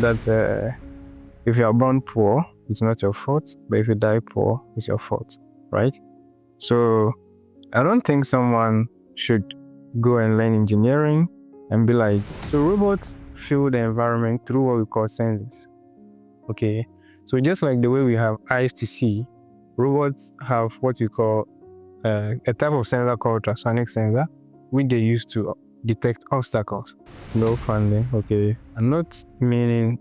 that if you are born poor, it's not your fault, but if you die poor, it's your fault, right? So I don't think someone should go and learn engineering and be like, so robots feel the environment through what we call senses. Okay, so just like the way we have eyes to see, robots have what we call a type of sensor called ultrasonic sensor, which they use to detect obstacles. No funding, okay. I'm not meaning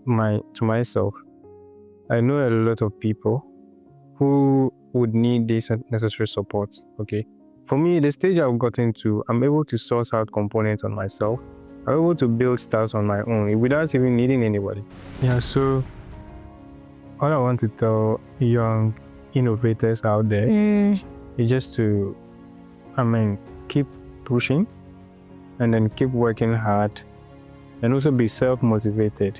to myself. I know a lot of people who would need this necessary support, okay. For me, the stage I've gotten to, I'm able to source out components on myself. I'm able to build stuff on my own without even needing anybody. Yeah, so all I want to tell young innovators out there is just to, keep pushing and then keep working hard and also be self-motivated.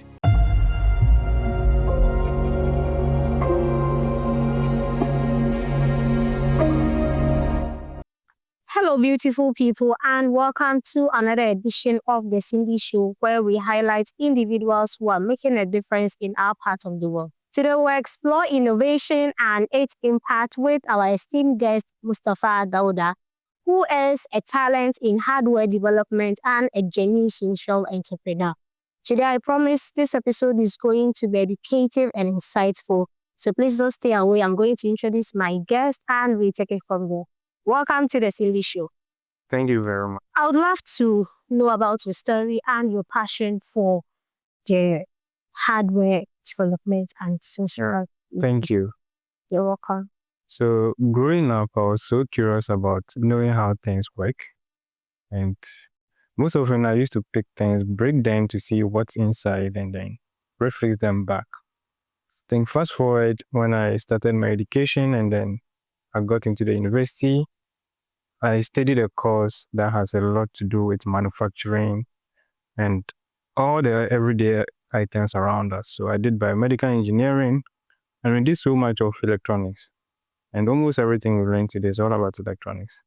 Hello, beautiful people, and welcome to another edition of The Cindy Show, where we highlight individuals who are making a difference in our part of the world. Today, we'll explore innovation and its impact with our esteemed guest, Mustapha Dauda, who is a talent in hardware development and a genuine social entrepreneur. Today, I promise this episode is going to be educative and insightful, so please don't stay away. I'm going to introduce my guest and we take it from there. Welcome to The Cindy Show. Thank you very much. I would love to know about your story and your passion for the hardware development and social. Thank you. You're welcome. So growing up, I was so curious about knowing how things work. And most often I used to pick things, break them to see what's inside and then refix them back. Then fast forward when I started my education and then I got into the university. I studied a course that has a lot to do with manufacturing and all the everyday items around us. So I did biomedical engineering and we did so much of electronics. And almost everything we learn today is all about electronics.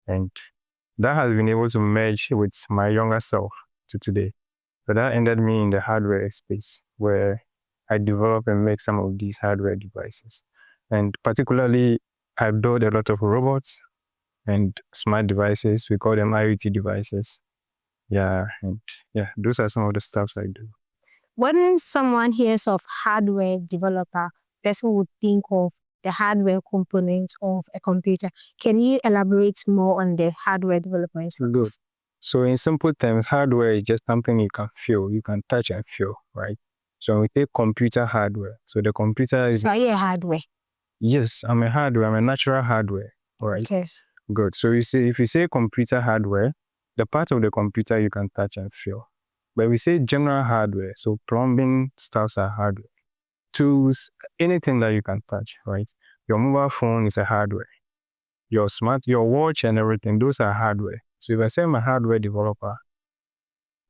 And that has been able to merge with my younger self to today. So that ended me in the hardware space where I develop and make some of these hardware devices. And particularly, I build a lot of robots and smart devices. We call them IoT devices. Those are some of the stuffs I do. When someone hears of hardware developer, person would think of the hardware components of a computer. Can you elaborate more on the hardware development? Good. So in simple terms, hardware is just something you can feel, you can touch and feel, right? So we take computer hardware. So the computer is... So are you a hardware? Yes, I'm a hardware. I'm a natural hardware, right? Okay. Good. So if you say computer hardware, the part of the computer you can touch and feel. But we say general hardware, so plumbing stuffs are hardware. Tools, anything that you can touch, right? Your mobile phone is a hardware. Your watch and everything, those are hardware. So if I say I'm a hardware developer,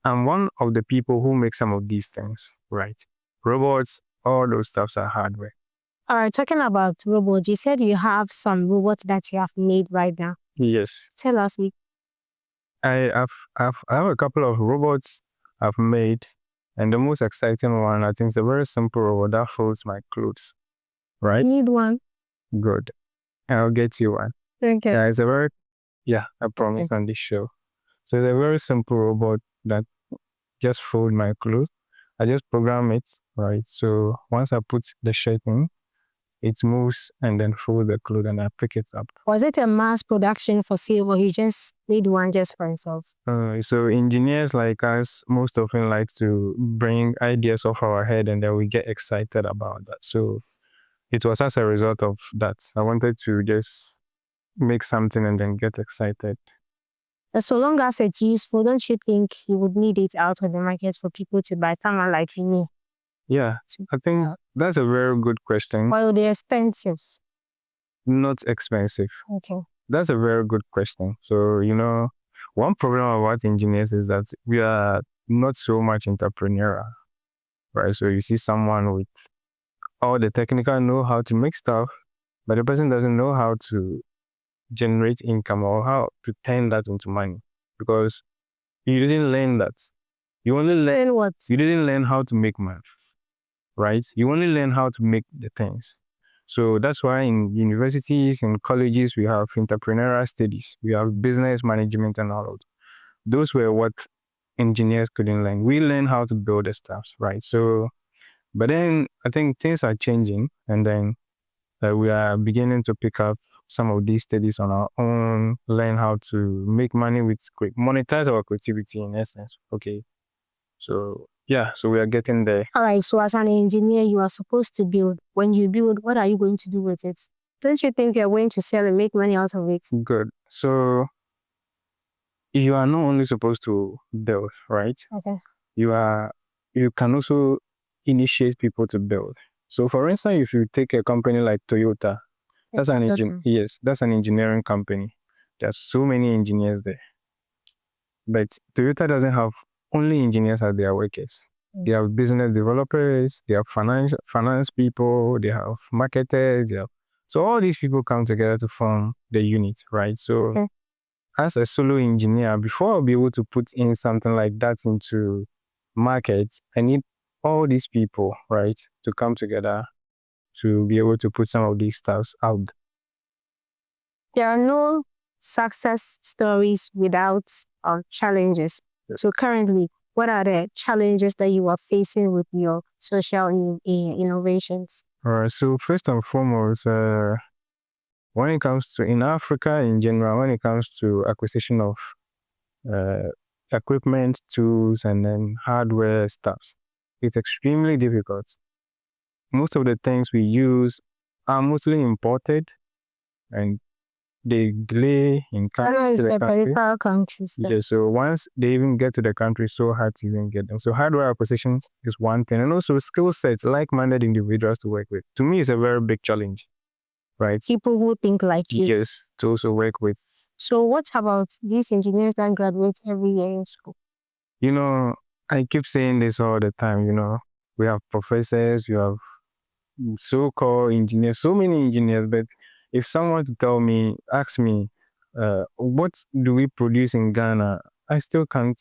I'm one of the people who make some of these things, right? Robots, all those stuffs are hardware. All right, talking about robots, you said you have some robots that you have made right now. Yes. Tell us. I have a couple of robots I've made, and the most exciting one, I think, is a very simple robot that folds my clothes, right? I need one. Good. I'll get you one. Okay. Yeah, I promise on this show. So it's a very simple robot that just folds my clothes. I just program it, right? So once I put the shirt in, it moves and then folds the clothes and I pick it up. Was it a mass production for sale or you just made one just for yourself? So engineers like us most often like to bring ideas off our head and then we get excited about that. So it was as a result of that. I wanted to just make something and then get excited. So long as it's useful, don't you think you would need it out on the market for people to buy, someone like me? Yeah, I think that's a very good question. Or will be expensive? Not expensive. Okay. That's a very good question. So, one problem about engineers is that we are not so much entrepreneurial, right? So you see someone with all the technical know-how to make stuff, but the person doesn't know how to generate income or how to turn that into money because you didn't learn that. You only Learn what? You didn't learn how to make math, right? You only learn how to make the things. So that's why in universities and colleges, we have entrepreneurial studies, we have business management and all of that. Those were what engineers couldn't learn. We learn how to build the stuff, right? So, but then I think things are changing, and then we are beginning to pick up some of these studies on our own, learn how to make money with monetize our creativity in essence. Okay. So yeah, so we are getting there. All right, so as an engineer, you are supposed to build. When you build, what are you going to do with it? Don't you think you're going to sell and make money out of it? Good. So you are not only supposed to build, right? Okay. You can also initiate people to build. So for instance, if you take a company like Toyota, that's an engineering company. There's so many engineers there. But Toyota doesn't have only engineers as their workers. They have business developers, they have finance people, they have marketers, so all these people come together to form the unit, right? So as a solo engineer, before I'll be able to put in something like that into market, I need all these people, right, to come together to be able to put some of these stuffs out. There are no success stories without challenges. So currently, what are the challenges that you are facing with your social innovations? All right. So first and foremost, when it comes to in Africa in general, when it comes to acquisition of equipment, tools, and then hardware stuffs, it's extremely difficult. Most of the things we use are mostly imported, and they delay in coming to the country. Peripheral countries. Yeah, so once they even get to the country, it's so hard to even get them. So hardware acquisition is one thing, and also skill sets, like-minded individuals to work with. To me, it's a very big challenge, right? People who think like you. Yes, to also work with. So what about these engineers that graduate every year in school? You know, I keep saying this all the time, we have professors, we have so-called engineers, so many engineers, but if someone to ask me, what do we produce in Ghana, I still can't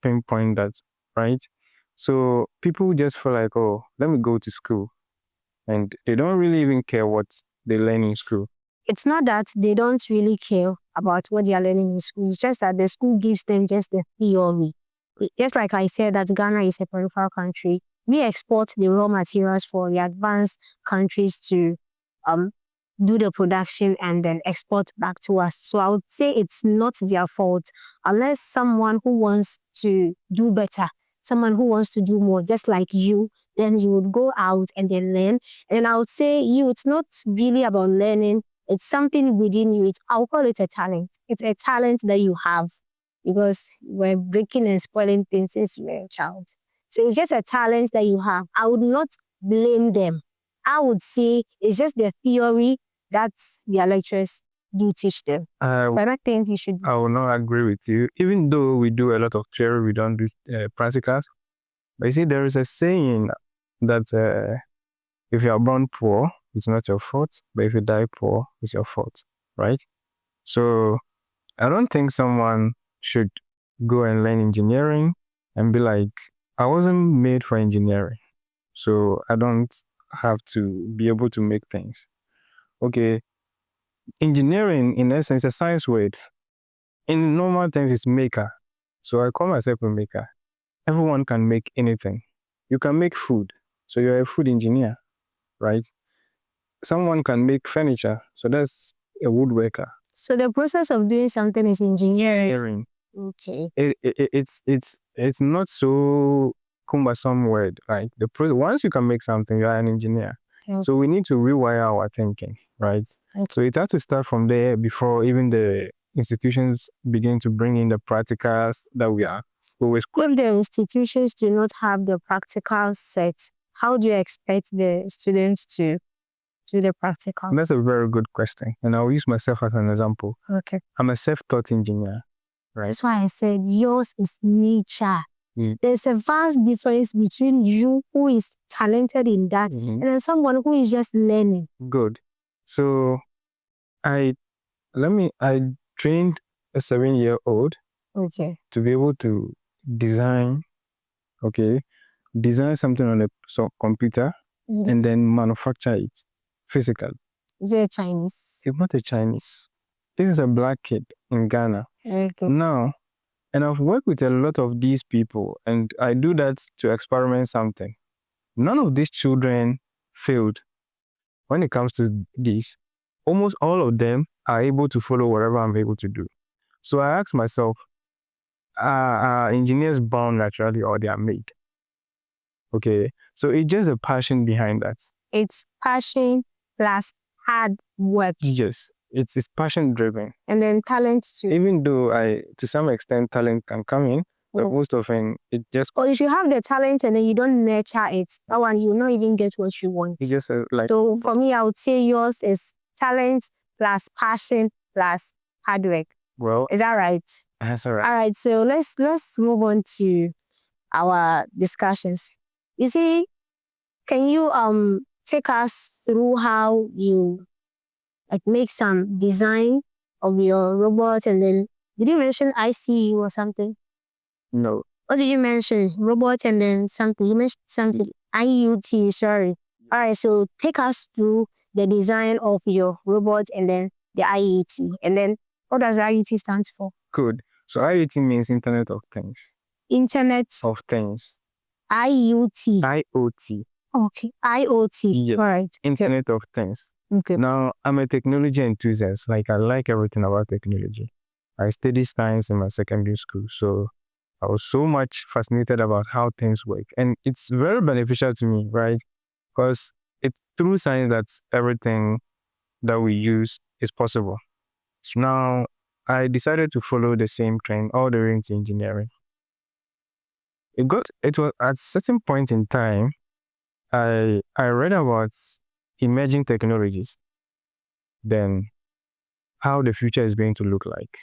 pinpoint that, right? So people just feel like, oh, let me go to school, and they don't really even care what they learn in school. It's not that they don't really care about what they are learning in school. It's just that the school gives them just the theory. Just like I said, that Ghana is a peripheral country. We export the raw materials for the advanced countries to do the production and then export back to us. So I would say it's not their fault unless someone who wants to do better, someone who wants to do more, just like you, then you would go out and then learn. And I would say it's not really about learning. It's something within you. I'll call it a talent. It's a talent that you have because we're breaking and spoiling things since you're a child. So it's just a talent that you have. I would not blame them. I would say it's just the theory that their lecturers do teach them. But I think you should. I will not agree with you. Even though we do a lot of theory, we don't do practicals. But you see, there is a saying that if you are born poor, it's not your fault. But if you die poor, it's your fault, right? So I don't think someone should go and learn engineering and be like, I wasn't made for engineering, so I don't have to be able to make things. Okay, engineering in essence is a science word. In normal terms, it's maker. So I call myself a maker. Everyone can make anything. You can make food, so you're a food engineer, right? Someone can make furniture, so that's a woodworker. So the process of doing something is engineering. Okay. It's not so cumbersome word, right? Once you can make something, you're an engineer. Okay. So we need to rewire our thinking, right? Okay. So it has to start from there before even the institutions begin to bring in the practicals that we are always. If the institutions do not have the practical set, how do you expect the students to do the practical? That's a very good question. And I'll use myself as an example. Okay. I'm a self-taught engineer, right? That's why I said yours is nature. There's a vast difference between you who is talented in that and then someone who is just learning. Good. So I trained a 7-year-old to be able to design okay, design something on a computer, and then manufacture it physically. Is it Chinese? It's not a Chinese. This is a black kid in Ghana. Okay. Now, and I've worked with a lot of these people, and I do that to experiment something. None of these children failed when it comes to this. Almost all of them are able to follow whatever I'm able to do. So I asked myself, are engineers born naturally or they are made? Okay, so it's just a passion behind that. It's passion plus hard work. Yes, it's passion driven. And then talent too. Even though to some extent, talent can come in, but most often it just. Or if you have the talent and then you don't nurture it, that one you will not even get what you want. It's just like. So for me, I would say yours is talent plus passion plus hard work. Well, is that right? That's all right. All right. So let's move on to our discussions. You see, can you take us through how you like make some design of your robot, and then did you mention ICU or something? No. What did you mention? Robot and then something. You mentioned something. IUT, sorry. All right, so take us through the design of your robot and then the IUT. And then what does IUT stand for? Good. So IoT means Internet of Things. Internet of Things. IUT. IoT. Okay. IoT. Yes. All right. Internet of Things. Okay. Now, I'm a technology enthusiast. Like, I like everything about technology. I studied science in my secondary school. So I was so much fascinated about how things work. And it's very beneficial to me, right? Because it's through science that everything that we use is possible. So now I decided to follow the same trend all the way into engineering. It was at a certain point in time, I read about emerging technologies, then how the future is going to look like.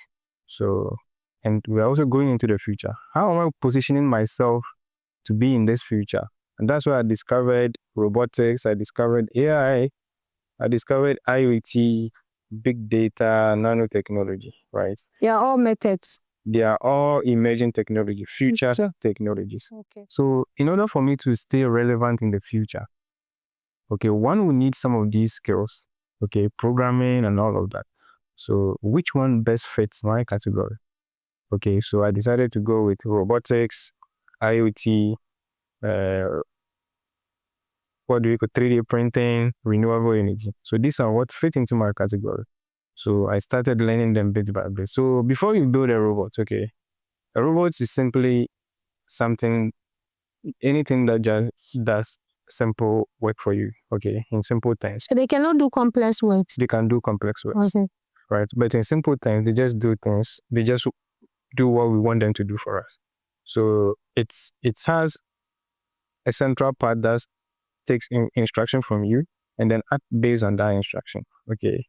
So, and we're also going into the future. How am I positioning myself to be in this future? And that's why I discovered robotics, I discovered AI, I discovered IoT, big data, nanotechnology, right? They are all methods. They are all emerging technology, future technologies. Okay. So in order for me to stay relevant in the future, okay, one will need some of these skills, okay, programming and all of that. So which one best fits my category? Okay, so I decided to go with robotics, IoT, what do we call 3D printing, renewable energy. So these are what fit into my category. So I started learning them bit by bit. So before you build a robot, okay, a robot is simply something, anything that just does simple work for you, okay, in simple terms. So they cannot do complex works. They can do complex works, Okay. right? But in simple terms, they just do things. They just do what we want them to do for us. So it has a central part that takes instruction from you and then act based on that instruction. Okay.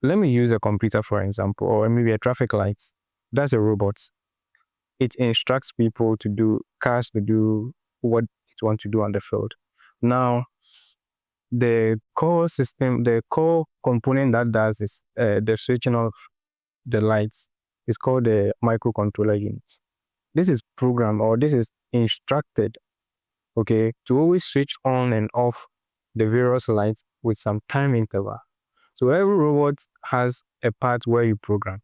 Let me use a computer for example, or maybe a traffic light. That's a robot. It instructs people to do, cars to do what it wants to do on the field. Now, the core system, the core component that does this, the switching of the lights, is called the microcontroller unit. This is programmed, or this is instructed, okay, to always switch on and off the various lights with some time interval. So every robot has a part where you program.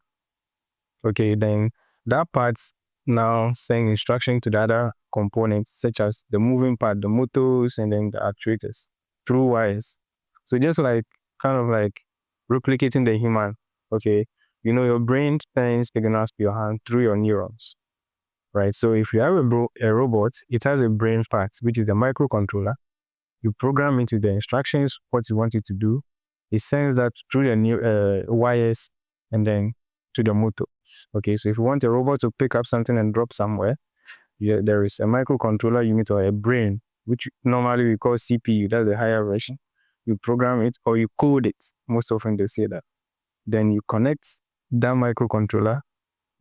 Okay, then that part's now send instruction to the other components, such as the moving part, the motors, and then the actuators through wires. So just like kind of like replicating the human, okay, you know, your brain sends signals to your hand through your neurons, right? So if you have a robot, it has a brain part, which is the microcontroller. You program into the instructions what you want it to do. It sends that through the wires and then to the motor. Okay, so if you want a robot to pick up something and drop somewhere, there is a microcontroller unit or a brain, which normally we call CPU. That's the higher version. You program it or you code it. Most often they say that. Then you connect that microcontroller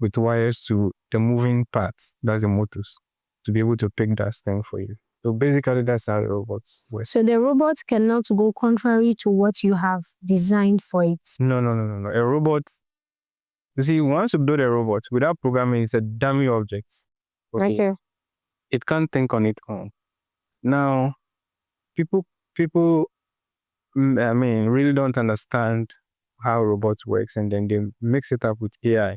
with wires to the moving parts, that's the motors, to be able to pick that thing for you. So basically, that's how the robots work. So the robot cannot go contrary to what you have designed for it. No. A robot, you see, once you build a robot without programming, it's a dummy object. Okay. it can't think on its own. Now, people really don't understand how robots works, and then they mix it up with AI.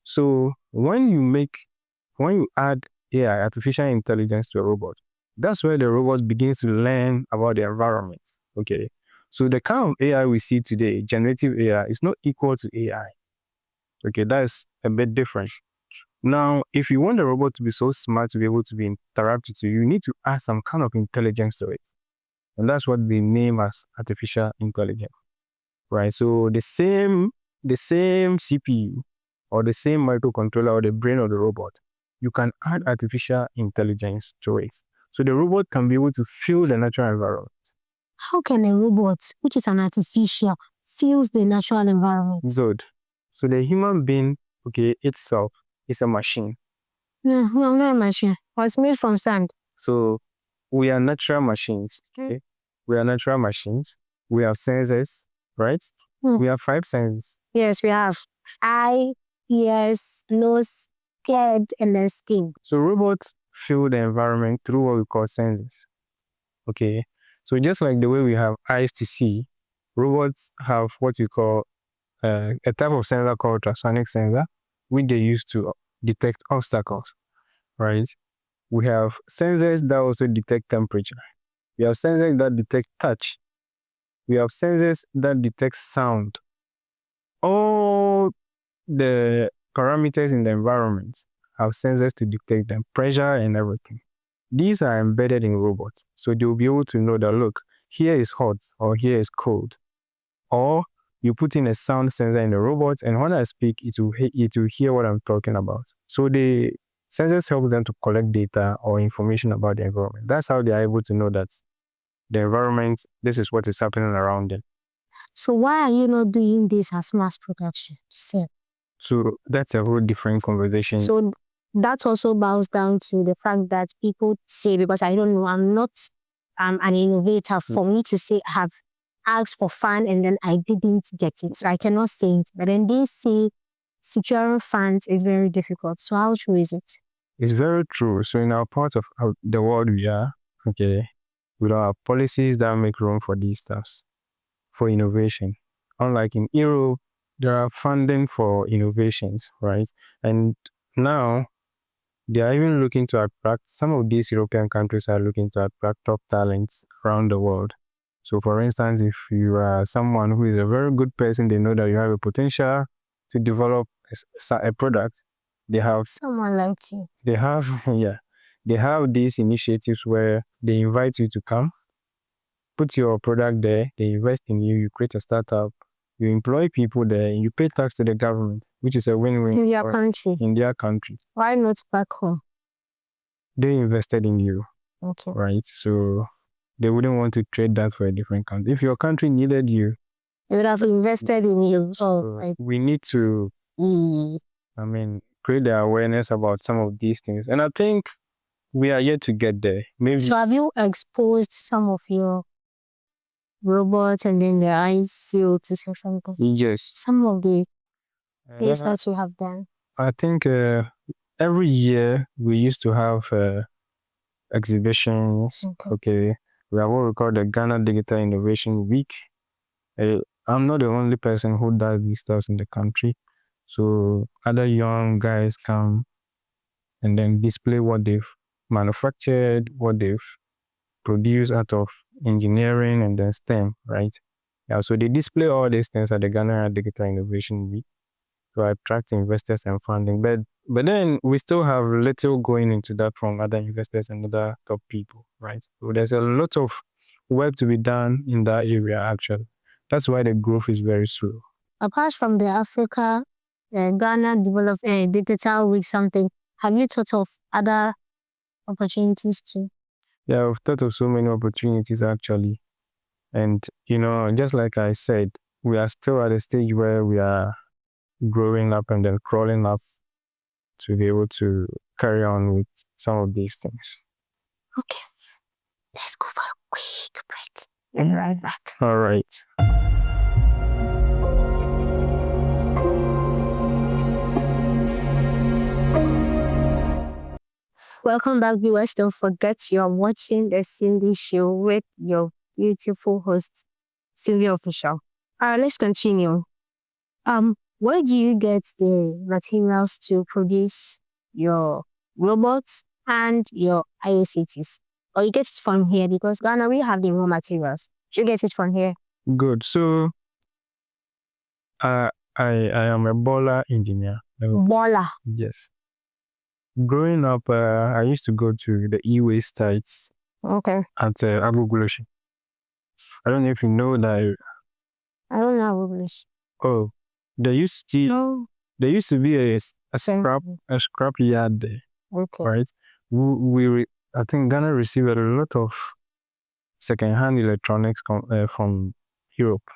So when you add AI, artificial intelligence, to a robot, that's where the robot begins to learn about the environment. Okay. So the kind of AI we see today, generative AI, is not equal to AI. Okay, that's a bit different. Now, if you want the robot to be so smart to be able to be interactive to you, you need to add some kind of intelligence to it. And that's what they name as artificial intelligence. Right? So the same CPU or the same microcontroller or the brain of the robot, you can add artificial intelligence to it. So the robot can be able to feel the natural environment. How can a robot, which is an artificial, feels the natural environment? Good. So the human being, itself is a machine. No, I'm not a machine. I was made from sand. So we are natural machines. Okay? We are natural machines. We have sensors, right? We have 5 senses. Yes, we have eye, ears, nose, head, and then skin. So robots feel the environment through what we call senses. Okay. So just like the way we have eyes to see, robots have what we call a type of sensor called ultrasonic sensor, which they use to detect obstacles, right? We have sensors that also detect temperature. We have sensors that detect touch. We have sensors that detect sound. All the parameters in the environment have sensors to detect them, pressure and everything. These are embedded in robots, so they'll be able to know that, look, here is hot or here is cold. Or you put in a sound sensor in the robot, and when I speak, it will hear what I'm talking about. So the sensors help them to collect data or information about the environment. That's how they are able to know that the environment, this is what is happening around them. So why are you not doing this as mass production? So that's a whole different conversation. So that also boils down to the fact that people say, because I don't know, I'm not an innovator, for me to say I have asked for fund and then I didn't get it. So I cannot say it. But then they say securing funds is very difficult. So how true is it? It's very true. So in our part of the world we are, we don't have policies that make room for these stuffs, for innovation. Unlike in Europe, there are funding for innovations, right? And now they are even looking to attract, some of these European countries are looking to attract top talents around the world. So for instance, if you are someone who is a very good person, they know that you have a potential to develop a product. They have someone like you. They have these initiatives where they invite you to come, put your product there, they invest in you, you create a startup, you employ people there, you pay tax to the government, which is a win-win in their country. In their country. Why not back home? They invested in you, right? So they wouldn't want to trade that for a different country. If your country needed you, they would have invested in you. So we need to, create the awareness about some of these things. And I think we are yet to get there. Maybe. So have you exposed some of your robots and then the ICO to something? Yes. Some of the things that you have done. I think every year we used to have exhibitions. Okay. We have what we call the Ghana Digital Innovation Week. I'm not the only person who does these stuff in the country. So other young guys come and then display what they've manufactured, what they've produced out of engineering and then STEM, right? Yeah, so they display all these things at the Ghana Digital Innovation Week to attract investors and funding. But then we still have little going into that from other investors and other top people, right? So there's a lot of work to be done in that area, actually. That's why the growth is very slow. Apart from the Africa, Ghana Digital Week something, have you thought of other opportunities too? Yeah, I've thought of so many opportunities actually. And, just like I said, we are still at a stage where we are growing up and then crawling up to be able to carry on with some of these things. Okay. Let's go for a quick break and right back. All right. Welcome back, viewers. Don't forget you are watching the Cindy Show with your beautiful host, Cindy Official. Alright, let's continue. Where do you get the materials to produce your robots and your IOCTs? Or you get it from here? Because Ghana, we have the raw materials. You get it from here. Good. So, I am a baller engineer. Baller. Yes. Growing up, I used to go to the e-waste sites Okay. at Aguguloshi. I don't know if you know that. I don't know English. Oh, there used to be a scrap yard there, Okay. right? I think Ghana received a lot of second-hand electronics from Europe.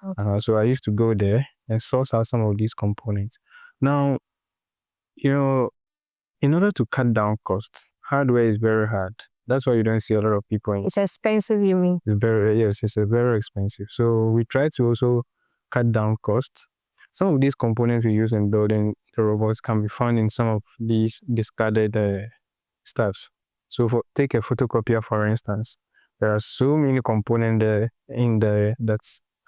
Okay. So I used to go there and source out some of these components. Now, in order to cut down costs, hardware is very hard. That's why you don't see a lot of people in. It's expensive, you mean? It's very expensive. So we try to also cut down costs. Some of these components we use in building the robots can be found in some of these discarded stuffs. So take a photocopier, for instance. There are so many components there in there that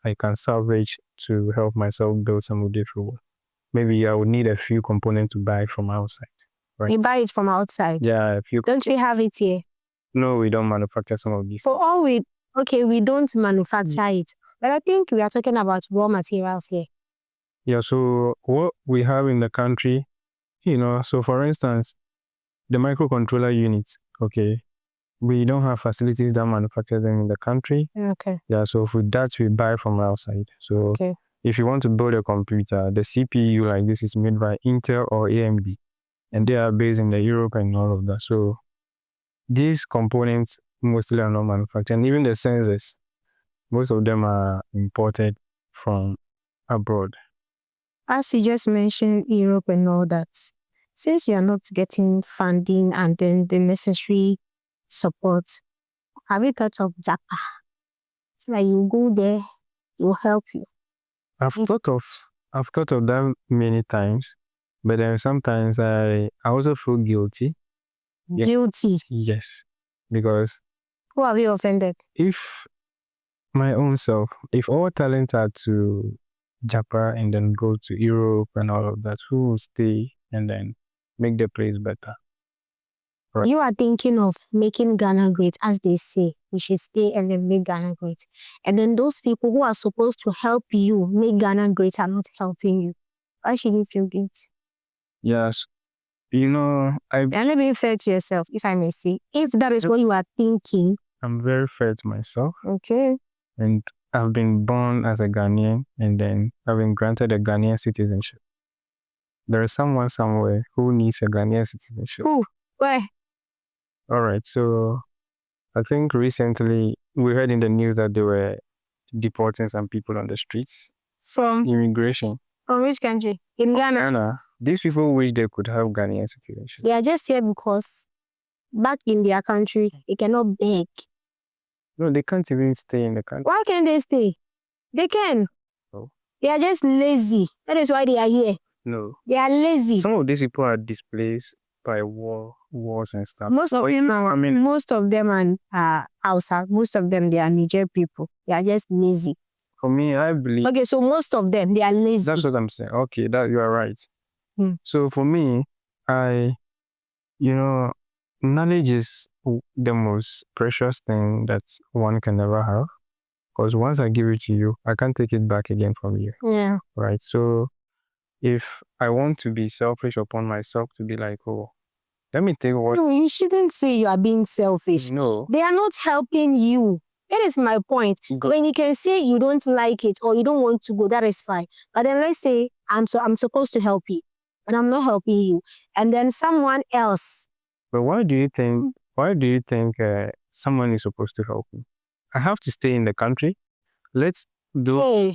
I can salvage to help myself build some of these robots. Maybe I would need a few components to buy from outside. Right? You buy it from outside? Yeah, a few. Don't we have it here? No, we don't manufacture some of these. For all we don't manufacture it. But I think we are talking about raw materials here. Yeah, so what we have in the country, so for instance, the microcontroller units, okay, we don't have facilities that manufacture them in the country. Okay. Yeah, so for that, we buy from outside. So if you want to build a computer, the CPU like this is made by Intel or AMD, and they are based in Europe and all of that. So these components mostly are not manufactured. And even the sensors, most of them are imported from abroad. As you just mentioned, Europe and all that, since you are not getting funding and then the necessary support, have you thought of Japan? So that you go there, it will help you. I've thought of that many times, but then sometimes I also feel guilty. Guilty? Yes, because who have you offended? If my own self, if all talents are to Japan and then go to Europe and all of that, who will stay and then make the place better? Right. You are thinking of making Ghana great, as they say. We should stay and then make Ghana great. And then those people who are supposed to help you make Ghana great are not helping you. Why should you feel guilty? Yes. You're not being fair to yourself, if I may say. If that is what you are thinking. I'm very fair to myself. Okay. And I've been born as a Ghanaian and then I've been granted a Ghanaian citizenship. There is someone somewhere who needs a Ghanaian citizenship. Who? Where? All right. So I think recently we heard in the news that they were deporting some people on the streets. From? Immigration. From which country? In Ghana? Ghana. These people wish they could have Ghanaian citizenship. They are just here because back in their country, they cannot beg. No, they can't even stay in the country. Why can't they stay? They can. Oh. They are just lazy. That is why they are here. No. They are lazy. Some of these people are displaced by wars and stuff. Most of them are Hausa. Most of them, they are Niger people. They are just lazy. For me, I believe... Okay, so most of them, they are lazy. That's what I'm saying. Okay, that you are right. So for me, knowledge is the most precious thing that one can ever have. Because once I give it to you, I can't take it back again from you. Yeah. Right? So if I want to be selfish upon myself, to be like, oh, let me take what... No, you shouldn't say you are being selfish. No. They are not helping you. That is my point. When you can say you don't like it or you don't want to go, that is fine. But then let's say I'm supposed to help you, but I'm not helping you. And then someone else. But why do you think someone is supposed to help me? I have to stay in the country. Let's the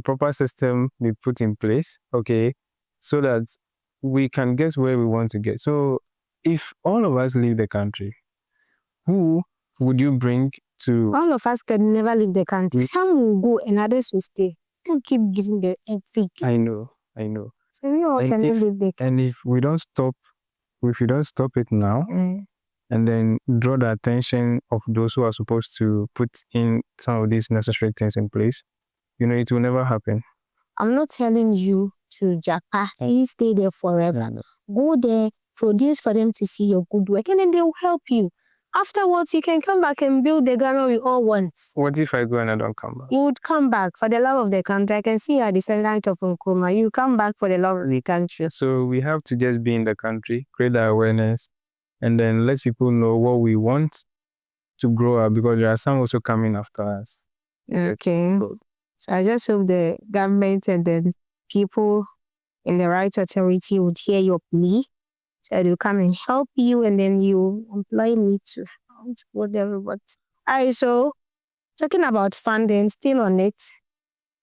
proper system be put in place, okay, so that we can get where we want to get. So if all of us leave the country, who would you bring to... All of us can never leave the country. Some will go and others will stay. Don't keep giving them everything. I know. So we all can live there. And if we don't stop it now, and then draw the attention of those who are supposed to put in some of these necessary things in place, it will never happen. I'm not telling you to japa and stay there forever. Go there, produce for them to see your good work, and then they will help you. Afterwards, you can come back and build the Ghana we all want. What if I go and I don't come back? You would come back for the love of the country. I can see you are descendant of Nkrumah. You come back for the love of the country. So we have to just be in the country, create the awareness, and then let people know what we want to grow up, because there are some also coming after us. Okay. So I just hope the government and then people in the right authority would hear your plea. So they'll come and help you, and then you employ me to whatever. But so talking about funding, still on it,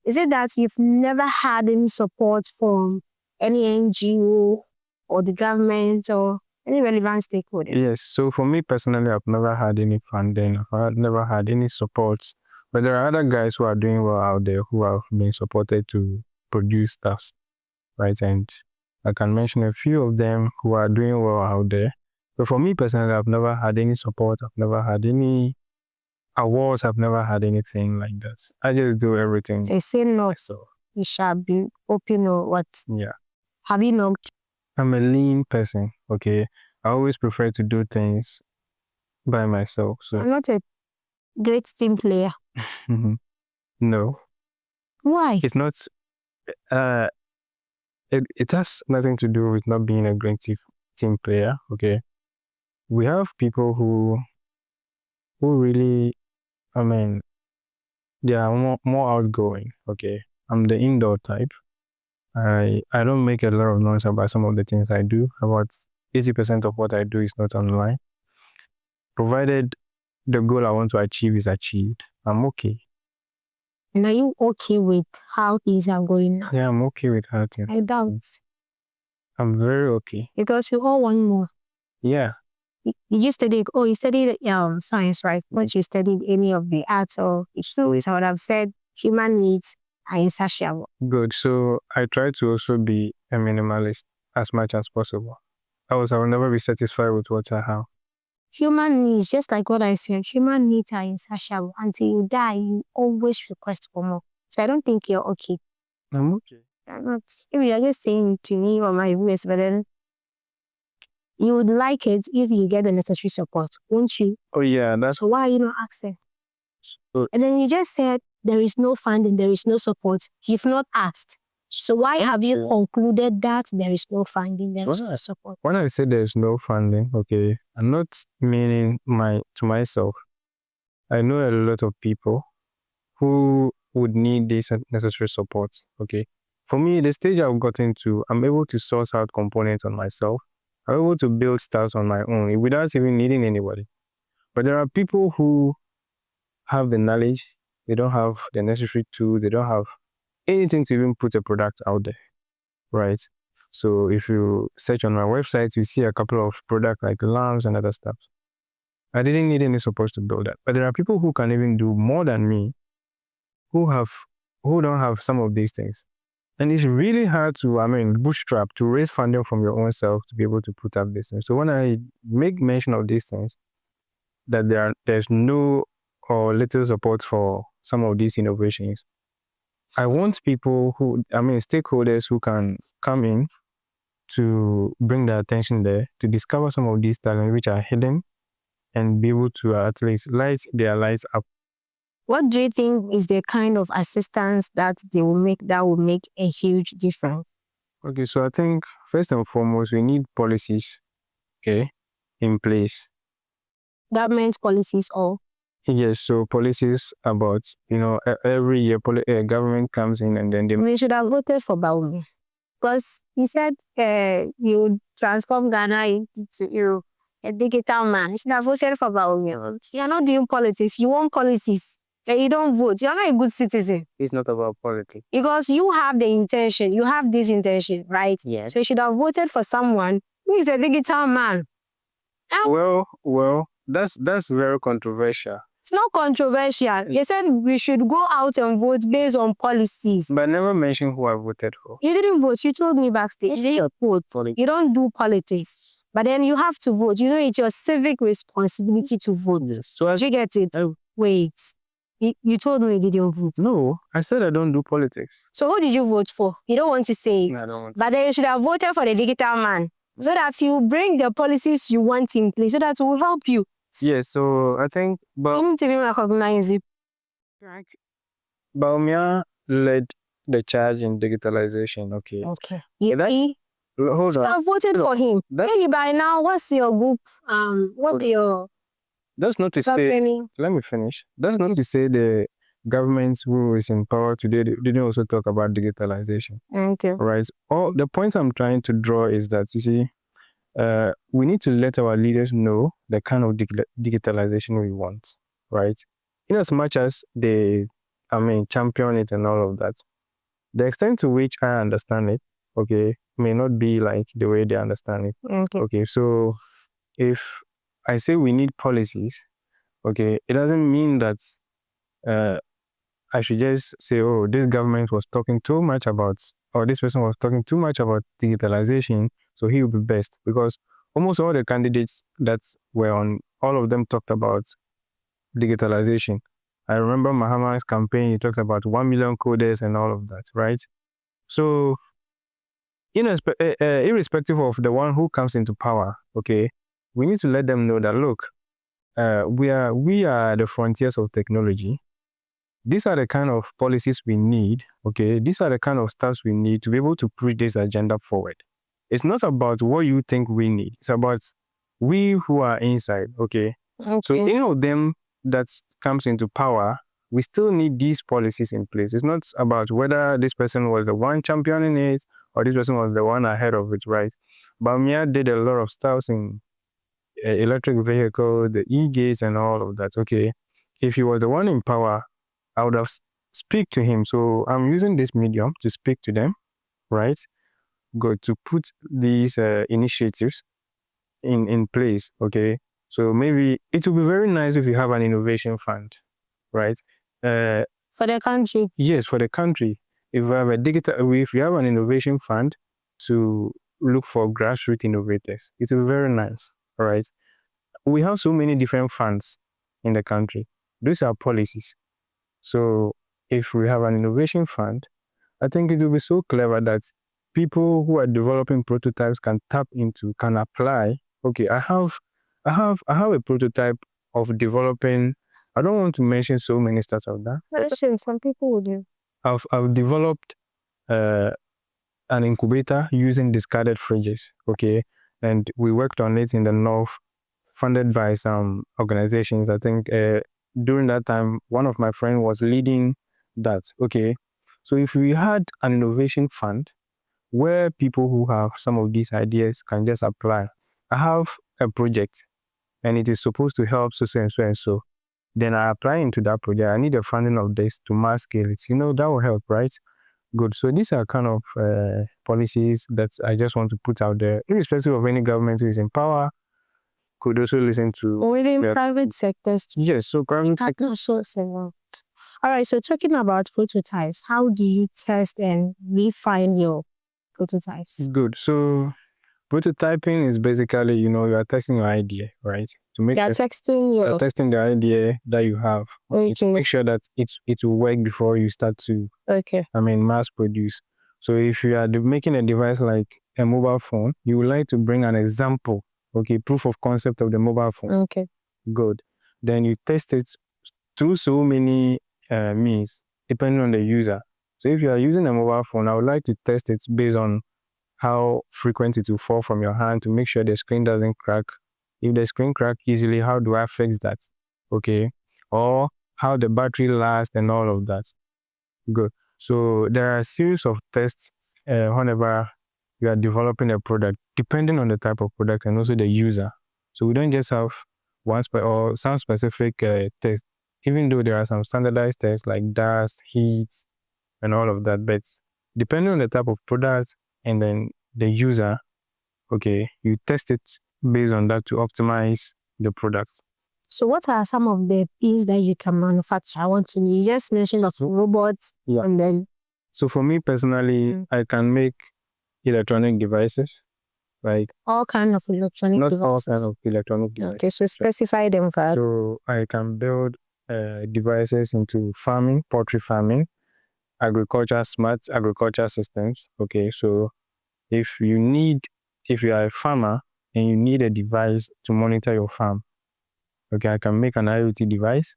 is it that you've never had any support from any NGO or the government or any relevant stakeholders? Yes. So for me personally, I've never had any funding. I've never had any support. But there are other guys who are doing well out there who have been supported to produce stuff, right? And I can mention a few of them who are doing well out there. But for me personally, I've never had any support. I've never had any awards. I've never had anything like that. I just do everything. They say no, you shall be open or what? Yeah. Have you knocked? I'm a lean person, okay? I always prefer to do things by myself. So I'm not a great team player. No. Why? It's not... It has nothing to do with not being a great team player, okay? We have people who really, they are more outgoing, okay? I'm the indoor type. I don't make a lot of noise about some of the things I do. About 80% of what I do is not online. Provided the goal I want to achieve is achieved, I'm okay. And are you okay with how things are going now? Yeah, I'm okay with how things. I doubt. I'm very okay. Because we all want more. Yeah. Did you study? Oh, you studied science, right? But you studied any of the arts or histories? I would have said human needs are insatiable. Good. So I try to also be a minimalist as much as possible. I will never be satisfied with what I have. Human needs, just like what I said, human needs are insatiable. Until you die, you always request for more. So I don't think you're okay. I'm okay. I'm not. Maybe you're just saying to me or my viewers, but then you would like it if you get the necessary support, won't you? Oh yeah, that's... So why are you not asking? And then you just said there is no funding, there is no support. You've not asked. So why have you concluded that there is no funding, there is no support? When I say there is no funding, okay, I'm not meaning to myself. I know a lot of people who would need this necessary support, okay? For me, the stage I've gotten to, I'm able to source out components on myself. I'm able to build stuff on my own without even needing anybody. But there are people who have the knowledge, they don't have the necessary tools, they don't have anything to even put a product out there, right? So if you search on my website, you see a couple of products like lamps and other stuff. I didn't need any support to build that. But there are people who can even do more than me, who don't have some of these things. And it's really hard to, bootstrap, to raise funding from your own self to be able to put up this thing. So when I make mention of these things, that there's no or little support for some of these innovations, I want people stakeholders who can come in to bring their attention there, to discover some of these talents which are hidden and be able to at least light their lights up. What do you think is the kind of assistance that they will make that will make a huge difference? Okay, so I think first and foremost, we need policies, okay, in place. Government policies or? Yes, so policies about, every year government comes in and then We should have voted for Baumi. Because he said you would transform Ghana into a digital man. You should have voted for Baumi. You're not doing politics. You want policies. And you don't vote. You're not a good citizen. It's not about politics. Because you have the intention. You have this intention, right? Yes. So you should have voted for someone who is a digital man. Well, that's very controversial. It's not controversial. They said we should go out and vote based on policies. But I never mentioned who I voted for. You didn't vote. You told me backstage. You didn't vote. You don't do politics. But then you have to vote. You know, it's your civic responsibility to vote. Yes. So Did you get it? Wait. You told me you didn't vote. No, I said I don't do politics. So who did you vote for? You don't want to say it. No, I don't want to. But then you should have voted for the digital man so that he will bring the policies you want in place so that it will help you. Yeah, so I think You need to be recognized. Baumia led the charge in digitalization, okay? Okay. Hold on. I voted for him. Maybe by now, what's your group? What your That's not to say. happening? Let me finish. That's not to say the government who is in power today didn't also talk about digitalization. Okay. Right. All the points I'm trying to draw is that you see, we need to let our leaders know the kind of digitalization we want, right? In as much as they, champion it and all of that, the extent to which I understand it, okay, may not be like the way they understand it. Okay. Okay, so if I say we need policies, okay, it doesn't mean that I should just say, oh, this government was talking too much about, or this person was talking too much about digitalization, so he will be best. Because almost all the candidates that were on, all of them talked about digitalization. I remember Mahama's campaign, he talks about 1 million coders and all of that, right? So, irrespective of the one who comes into power, okay, we need to let them know that, look, we are the frontiers of technology. These are the kind of policies we need, okay? These are the kind of steps we need to be able to push this agenda forward. It's not about what you think we need. It's about we who are inside, okay? So any of them that comes into power, we still need these policies in place. It's not about whether this person was the one championing it or this person was the one ahead of it, right? Bamia did a lot of stuff in electric vehicle, the e-gates and all of that, okay? If he was the one in power, I would have speak to him. So I'm using this medium to speak to them, right? Go to put these initiatives in place, okay? So maybe it would be very nice if you have an innovation fund, right? For the country? Yes, for the country. If you have if you have an innovation fund to look for grassroots innovators, it will be very nice, all right? We have so many different funds in the country. These are policies. So if we have an innovation fund, I think it will be so clever that people who are developing prototypes can tap into, can apply. Okay, I have a prototype of developing. I don't want to mention so many stats of that. Some people would do. I've developed an incubator using discarded fridges. Okay, and we worked on it in the north, funded by some organizations. I think during that time, one of my friends was leading that. Okay, so if we had an innovation fund where people who have some of these ideas can just apply. I have a project and it is supposed to help so and so and so. Then I apply into that project. I need a funding of this to mass scale it. You know, that will help, right? Good. So these are kind of policies that I just want to put out there, irrespective of any government who is in power. Could also listen to within private sectors too. Yes, so private sector. All right, so talking about prototypes, how do you test and refine your prototypes? Good. So prototyping is basically, you are testing your idea, right? To make testing the idea that you have. Okay. To make sure that it will work before you start to mass produce. So if you are making a device like a mobile phone, you would like to bring an example, okay, proof of concept of the mobile phone. Okay. Good. Then you test it through so many means, depending on the user. So if you are using a mobile phone, I would like to test it based on how frequent it will fall from your hand to make sure the screen doesn't crack. If the screen crack easily, how do I fix that? Okay. Or how the battery lasts and all of that. Good. So there are a series of tests whenever you are developing a product, depending on the type of product and also the user. So we don't just have or some specific test, even though there are some standardized tests like dust, heat, and all of that. But depending on the type of product and then the user, okay, you test it based on that to optimize the product. So what are some of the things that you can manufacture? I want to, you just mentioned of robots, Yeah. and then. So for me personally, I can make electronic devices, like All kind of electronic not devices. all kind of electronic devices. Okay, so specify them for us. So I can build devices into farming, poultry farming, agriculture, smart agriculture systems. Okay, so if you are a farmer and you need a device to monitor your farm, okay, I can make an IoT device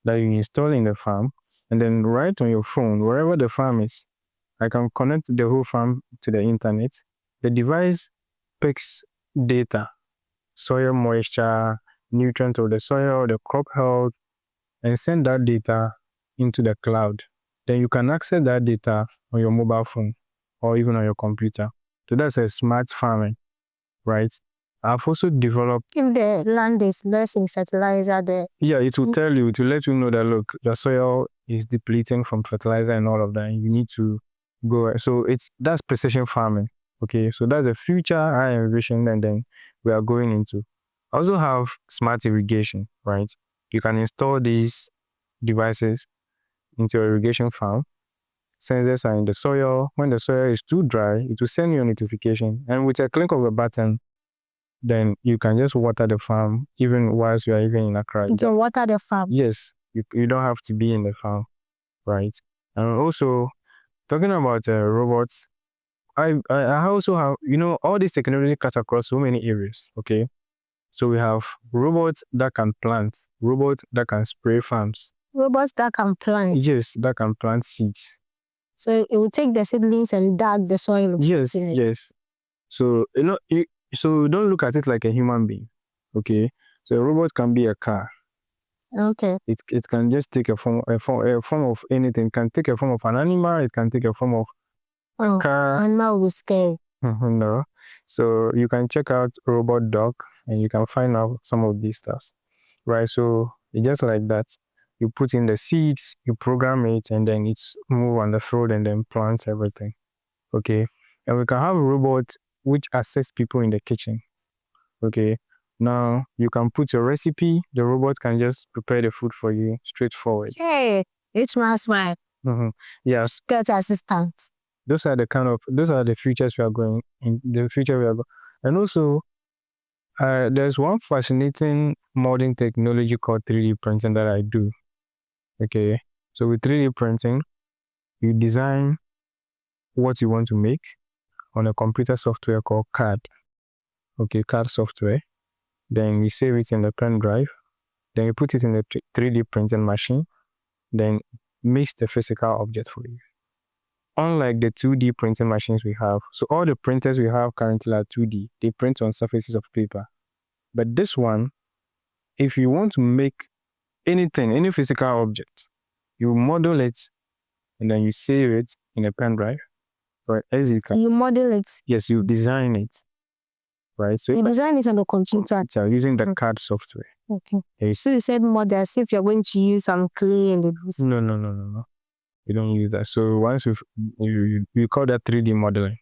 that you install in the farm, and then right on your phone, wherever the farm is, I can connect the whole farm to the internet. The device picks data, soil moisture, nutrients of the soil, the crop health, and send that data into the cloud. Then you can access that data on your mobile phone or even on your computer. So that's a smart farming, right? I've also developed. If the land is less in fertilizer there. Yeah, it will tell you, to let you know that, look, the soil is depleting from fertilizer and all of that, and you need to go. So that's precision farming. Okay, so that's the future I envision and then we are going into. I also have smart irrigation, right? You can install these devices into your irrigation farm. Sensors are in the soil. When the soil is too dry, it will send you a notification. And with a click of a button, then you can just water the farm even whilst you are even in Accra. You can water the farm? Yes, you don't have to be in the farm, right? And also, talking about robots, I also have, all this technology cut across so many areas, okay? So we have robots that can plant, robots that can spray farms. Robots that can plant? Yes, that can plant seeds. So it will take the seedlings and dig the soil? Yes, yes. So, so don't look at it like a human being, okay? So a robot can be a car. Okay. It can just take a form of anything. It can take a form of an animal. It can take a form of a car. Animal will be scary. No. So you can check out Robot Dog and you can find out some of these stuff, right? So it's just like that. You put in the seeds, you program it, and then it's move on the field and then plants everything. Okay. And we can have a robot which assists people in the kitchen. Okay. Now you can put your recipe, the robot can just prepare the food for you straightforward. Hey, it's my smile. Yes. Get assistant. Those are the futures we are going in, the future we are going. And also, there's one fascinating modern technology called 3D printing that I do. Okay. So with 3D printing, you design what you want to make on a computer software called CAD. Okay, CAD software. Then you save it in the pen drive. Then you put it in the 3D printing machine. Then makes the physical object for you. Unlike the 2D printing machines we have, so all the printers we have currently are 2D. They print on surfaces of paper. But this one, if you want to make anything, any physical object, you model it and then you save it in a pen drive or SD card. You model it? Yes, you design it, right? So you design it on the computer? Using the CAD software. Okay. So you said model as if you're going to use some clay and No. We don't use that. So once we call that 3D modeling.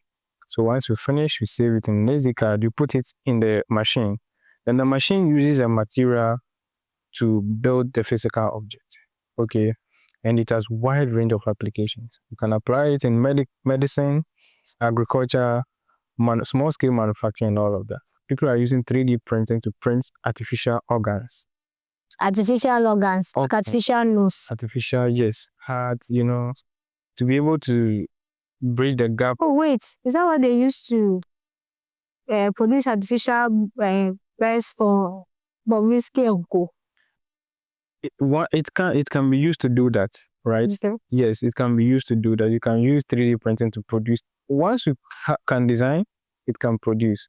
So once you finish, you save it in an SD card, you put it in the machine. Then the machine uses a material to build the physical object. Okay. And it has wide range of applications. You can apply it in medicine, agriculture, small scale manufacturing, and all of that. People are using 3D printing to print artificial organs. Artificial organs, okay. Artificial nose. Artificial, yes. Heart, to be able to bridge the gap. Oh, wait. Is that what they used to produce artificial breasts for Bobrisky and Co? It can be used to do that, right? Okay. Yes, it can be used to do that. You can use 3D printing to produce. Once you can design, it can produce.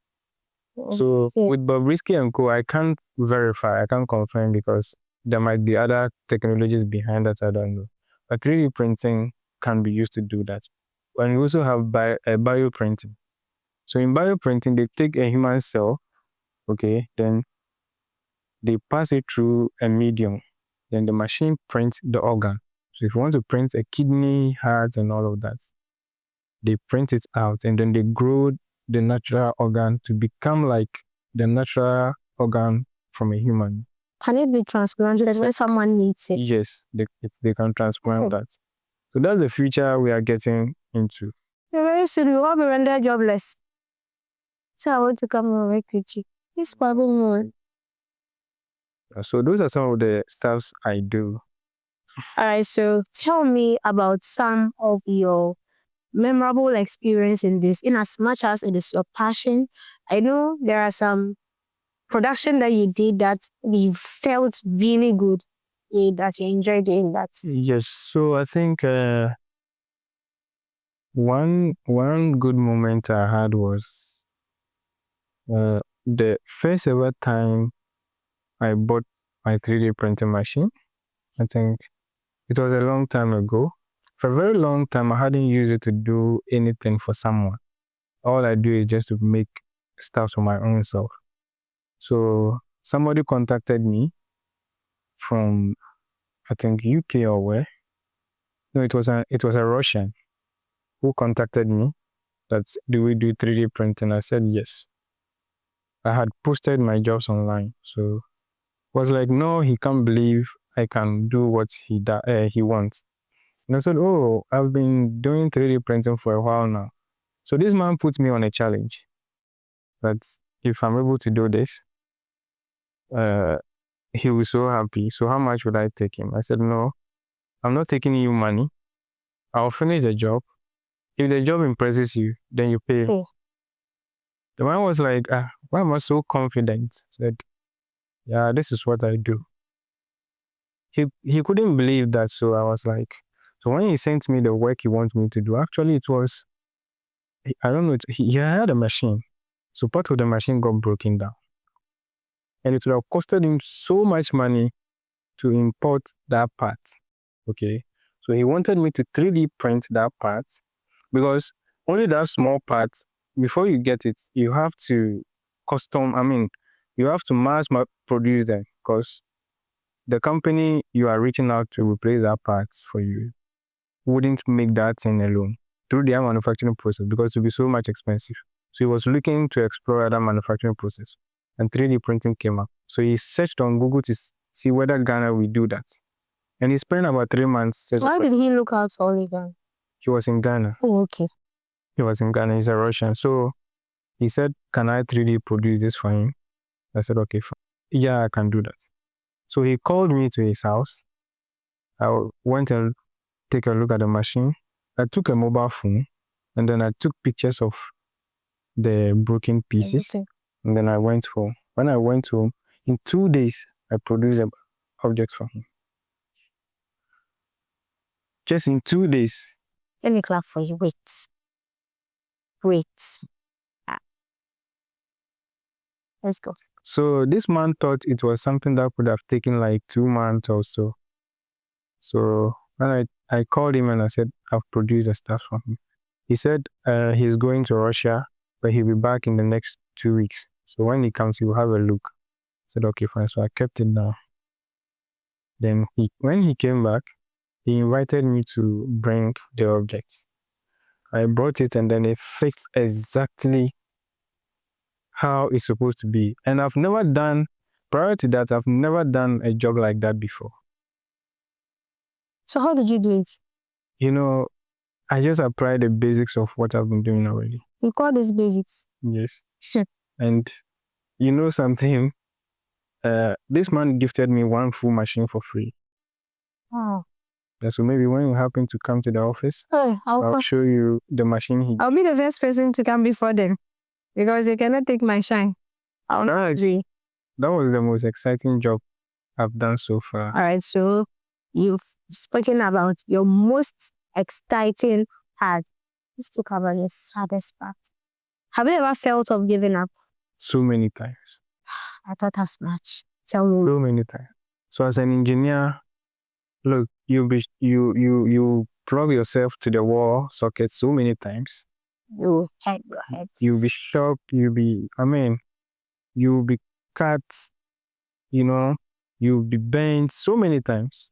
So with Bobrisky and Co, I can't verify, I can't confirm because there might be other technologies behind that, I don't know. But 3D printing can be used to do that. And we also have bioprinting. So in bioprinting, they take a human cell, okay, then they pass it through a medium. Then the machine prints the organ. So if you want to print a kidney, heart, and all of that, they print it out and then they grow the natural organ to become like the natural organ from a human. Can it be transplanted when someone needs it? Yes, they can transplant that. So that's the future we are getting into. Very soon we will be rendered jobless. So I want to come and work with you. It's probably more. So those are some of the stuffs I do. All right, so tell me about some of your memorable experience in this, in as much as it is your passion. I know there are some production that you did that we felt really good, that you enjoyed doing that. Yes, so I think one good moment I had was the first ever time I bought my 3D printing machine. I think it was a long time ago. For a very long time, I hadn't used it to do anything for someone. All I do is just to make stuff for my own self. So somebody contacted me from, I think, UK or where. No, it was a Russian who contacted me. That, do we do 3D printing? I said yes. I had posted my jobs online, so was like, no, he can't believe I can do what he wants. And I said, oh, I've been doing 3D printing for a while now. So this man put me on a challenge that if I'm able to do this, he was so happy. So how much would I take him? I said, no, I'm not taking you money. I'll finish the job. If the job impresses you, then you pay. Oh. The man was like, why am I so confident? Said, yeah, this is what I do. He couldn't believe that. So I was like, so when he sent me the work he wants me to do, actually it was, I don't know, he had a machine. So part of the machine got broken down. And it would have costed him so much money to import that part. Okay. So he wanted me to 3D print that part because only that small part, before you get it, you have to you have to mass produce them because the company you are reaching out to replace that part for you wouldn't make that thing alone through their manufacturing process because it would be so much expensive. So he was looking to explore other manufacturing process and 3D printing came up. So he searched on Google to see whether Ghana will do that. And he spent about 3 months. Why did he look out for only Ghana? He was in Ghana. Oh, okay. He was in Ghana. He's a Russian. So he said, can I 3D produce this for him? I said, okay, fine. Yeah, I can do that. So he called me to his house. I went and take a look at the machine. I took a mobile phone and then I took pictures of the broken pieces. Okay. And then I went home. When I went home, in 2 days, I produced an object for him. Just in 2 days. Let me clap for you. Wait. Let's go. So this man thought it was something that could have taken like 2 months or so. So when I called him and I said, I've produced the stuff for him. He said he's going to Russia, but he'll be back in the next 2 weeks. So when he comes, he will have a look. I said, okay, fine. So I kept it down. Then when he came back, he invited me to bring the object. I brought it and then it fixed exactly how it's supposed to be. And prior to that, I've never done a job like that before. So how did you do it? You know, I just applied the basics of what I've been doing already. You call these basics? Yes. And you know something? This man gifted me one full machine for free. Oh. Yeah, so maybe when you happen to come to the office, I'll show you the machine. I'll be the first person to come before them because they cannot take my shine. I'll not agree. That was the most exciting job I've done so far. All right, so you've spoken about your most exciting part. Let's talk about your saddest part. Have you ever felt of giving up? So many times. I thought as much. Tell me. So many times. So as an engineer, look, you plug yourself to the wall socket so many times. You hit your head. You'll be shocked. You'll be cut. You'll be bent so many times.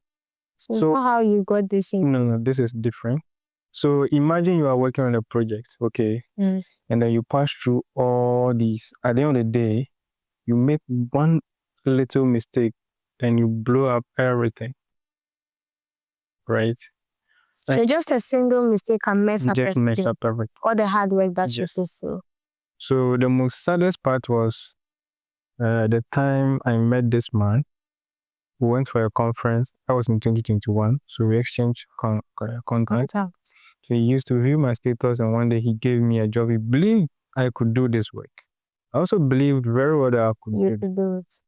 So how you got this in? No, this is different. So imagine you are working on a project, okay? And then you pass through all these. At the end of the day, you make one little mistake then you blow up everything, right? So just a single mistake can mess up Just mess everything. up everything. All the hard work that you Yes. put through. So the most saddest part was the time I met this man. We went for a conference. That was in 2021. So we exchanged contact. Contact. So he used to view my status, and one day he gave me a job. He believed I could do this work. I also believed very well that I could You do it. could do it.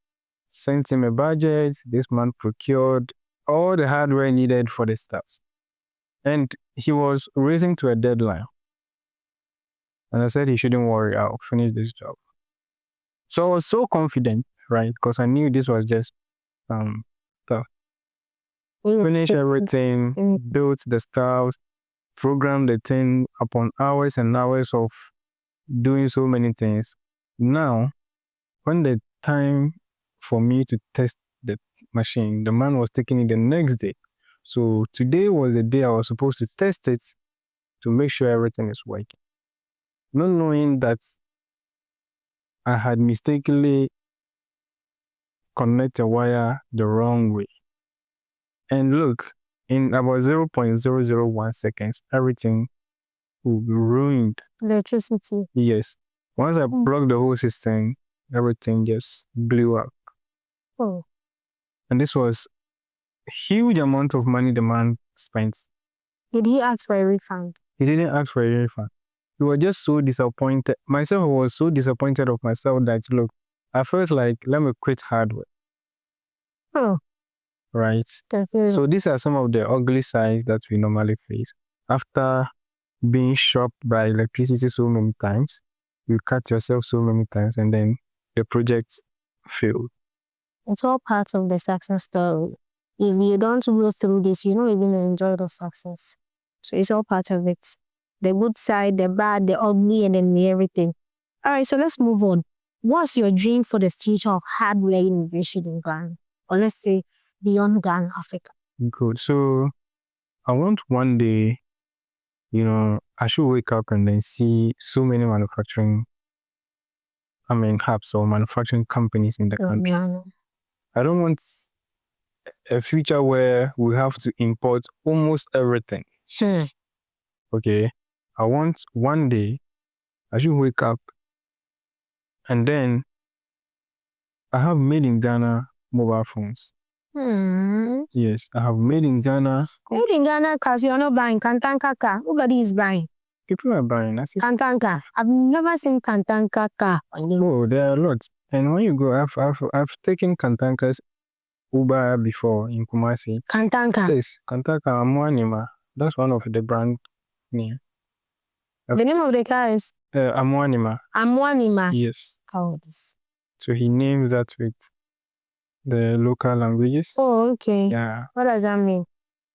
Sent him a budget. This man procured all the hardware needed for the stuff. And he was racing to a deadline. And I said he shouldn't worry, I'll finish this job. So I was so confident, right? Because I knew this was just finish everything, built the stuff, programmed the thing upon hours and hours of doing so many things. Now, when the time for me to test the machine, the man was taking it the next day. So today was the day I was supposed to test it to make sure everything is working. Not knowing that I had mistakenly connected a wire the wrong way. And look, in about 0.001 seconds, everything will be ruined. Electricity. Yes. Once I plugged the whole system, everything just blew up. Oh. And this was a huge amount of money the man spent. Did he ask for a refund? He didn't ask for a refund. He was just so disappointed. Myself, I was so disappointed of myself that, look, I felt like, let me quit hardware. Oh. Right? Definitely. So these are some of the ugly sides that we normally face. After being shocked by electricity so many times, you cut yourself so many times, and then the project failed. It's all part of the success story. If you don't go through this, you don't even enjoy the success. So it's all part of it. The good side, the bad, the ugly, and then the everything. All right, so let's move on. What's your dream for the future of hardware innovation in Ghana? Or let's say beyond Ghana, Africa. Good. So I want one day, I should wake up and then see so many manufacturing, hubs or manufacturing companies in the country. Yeah. I don't want a future where we have to import almost everything. Okay. I want one day I should wake up and then I have made in Ghana mobile phones. Yes, I have made in Ghana. Made in Ghana because you're not buying Kantanka car. Nobody is buying. People are buying. Kantanka. I've never seen Kantanka car. Oh, there are a lot. And when you go, I've taken Kantanka's Uber before in Kumasi. Kantanka. Yes, Kantanka Amwanima. That's one of the brand name. The name of the car is Amwanima. Amwanima. Yes. How is this? So he names that with the local languages. Oh, okay. Yeah. What does that mean?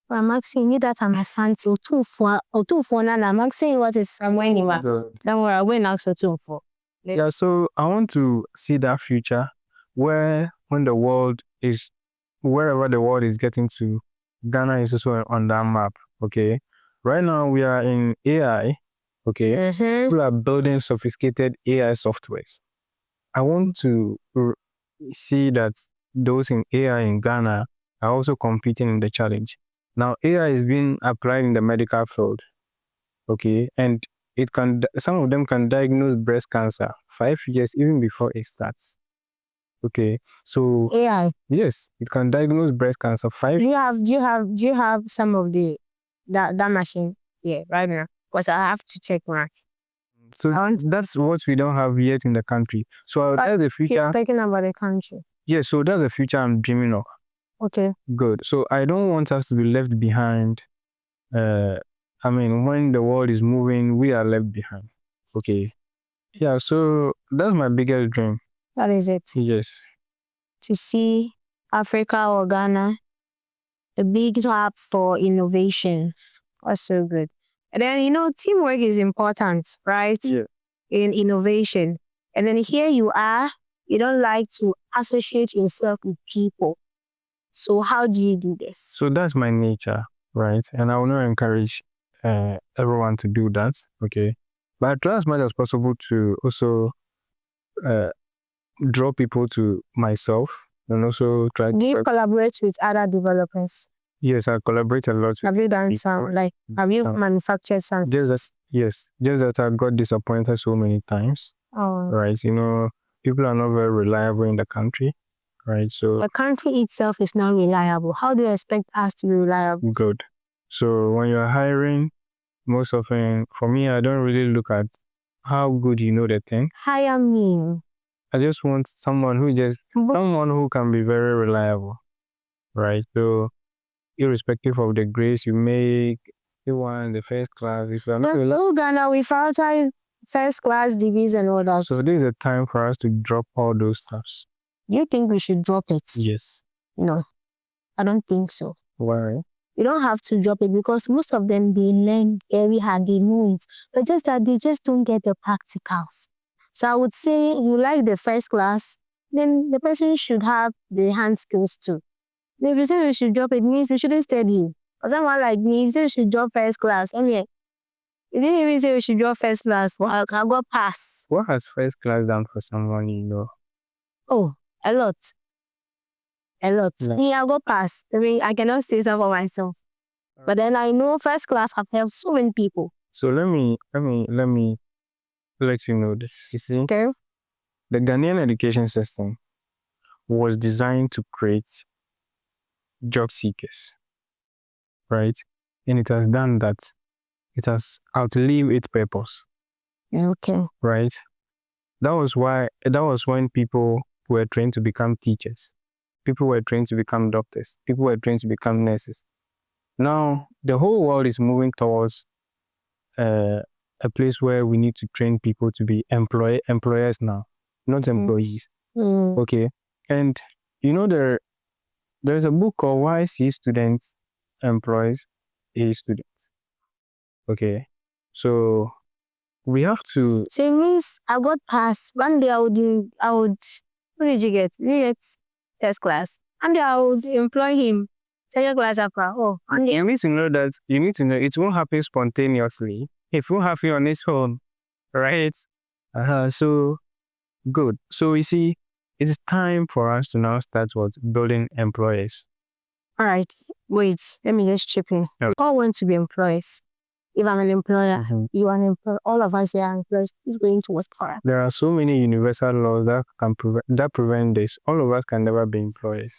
Well, I'm asking you that I'm a Santi or 2 4 Nana. I'm asking what is Amwanima. Don't worry, I will ask for 2 4. Yeah, so I want to see that future where when the world is, wherever the world is getting to, Ghana is also on that map, okay? Right now we are in AI, okay? People are building sophisticated AI softwares. I want to see that those in AI in Ghana are also competing in the challenge. Now, AI is being applied in the medical field, okay? And some of them can diagnose breast cancer 5 years even before it starts. Okay, so AI. Yes, it can diagnose breast cancer 5. Do you have some of that machine? Yeah, right now. Because I have to check one. So that's what we don't have yet in the country. So that's the future. Keep talking about the country. Yeah, so that's the future I'm dreaming of. Okay. Good. So I don't want us to be left behind. When the world is moving, we are left behind. Okay. Yeah, so that's my biggest dream. That is it. Yes. To see Africa or Ghana, a big hub for innovation. That's so good. And then, teamwork is important, right? Yeah. In innovation. And then here you are, you don't like to associate yourself with people. So how do you do this? So that's my nature, right? And I will not encourage everyone to do that, okay? But I try as much as possible to also draw people to myself, and also try Do you to. collaborate with other developers? Yes, I collaborate a lot. Have you done people. some, like, have you manufactured some? Yes, just that I got disappointed so many times. Oh, Right, people are not very reliable in the country, right? So the country itself is not reliable. How do you expect us to be reliable? good. So when you're hiring, most often for me, I don't really look at how good you know the thing. Hire me. I just want someone who can be very reliable, right? So irrespective of the grades you make, you want the first class. If you're not reliable, Ghana, we prioritize first class degrees and all that. so this is a time for us to drop all those stuffs. Do you think we should drop it? Yes. No, I don't think so. Why? You don't have to drop it because most of them, they learn very hard, they know it. But just that they just don't get the practicals. So I would say you like the first class, then the person should have the hand skills too. If you say we should drop it, means we shouldn't study. Or someone like me, if you say we should drop first class, and yet, you didn't even say we should drop first class. I got pass. What has first class done for someone you know? Oh, a lot. A lot. Like- Yeah, I got pass. I mean, I cannot say so for myself. But then I know first class have helped so many people. So let me let you know this. You see, Okay. the Ghanaian education system was designed to create job seekers, right? And it has done that. It has outlived its purpose, Okay. right? That was when people were trained to become teachers. People were trained to become doctors. People were trained to become nurses. Now, the whole world is moving towards a place where we need to train people to be employers now, not employees. Okay. And there's a book called Why C Students Employs A Students. Okay. So we have to. So it means I got pass. One day what did you get? You get first class. And I would employ him. Second class after. Oh, and You need to know it won't happen spontaneously. It won't happen on its own, right? So good. So you see, it's time for us to now start building employers. all right. Wait, let me just chip in. Okay. We all want to be employees. If I'm an employer, you are an employer, all of us here are employers. Who's going to work for us? There are so many universal laws that prevent this. All of us can never be employers.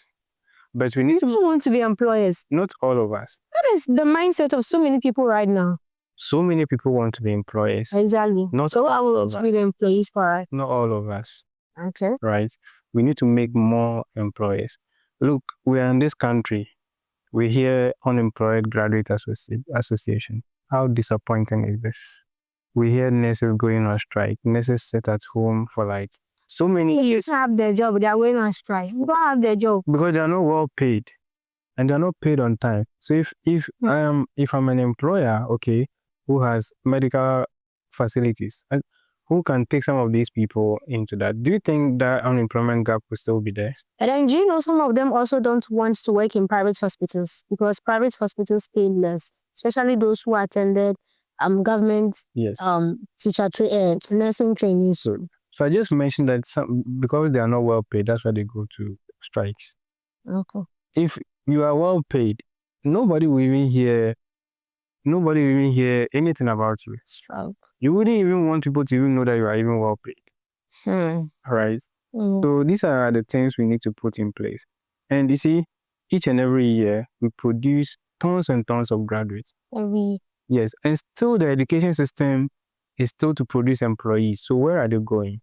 But we need to. People want to be employers. Not all of us. That is the mindset of so many people right now. So many people want to be employers. Exactly. Not so I will be the employees for us. Not all of us. Okay. Right? We need to make more employers. Look, we are in this country. We hear Unemployed Graduate Association. How disappointing is this? We hear nurses going on strike. Nurses sit at home for like so many years. You have their job, they are going on strike. You don't have their job. Because they are not well paid. And they are not paid on time. So if I'm an employer, okay, who has medical facilities, and who can take some of these people into that? Do you think that unemployment gap will still be there? And then do you know some of them also don't want to work in private hospitals because private hospitals pay less, especially those who attended government nursing training. So I just mentioned that because they are not well paid, that's why they go to strikes. Okay. If you are well paid, nobody will even hear anything about you. Strike. You wouldn't even want people to even know that you are even well paid. Right? So these are the things we need to put in place. And you see, each and every year, we produce tons and tons of graduates. Yes, and still the education system is still to produce employees. So where are they going?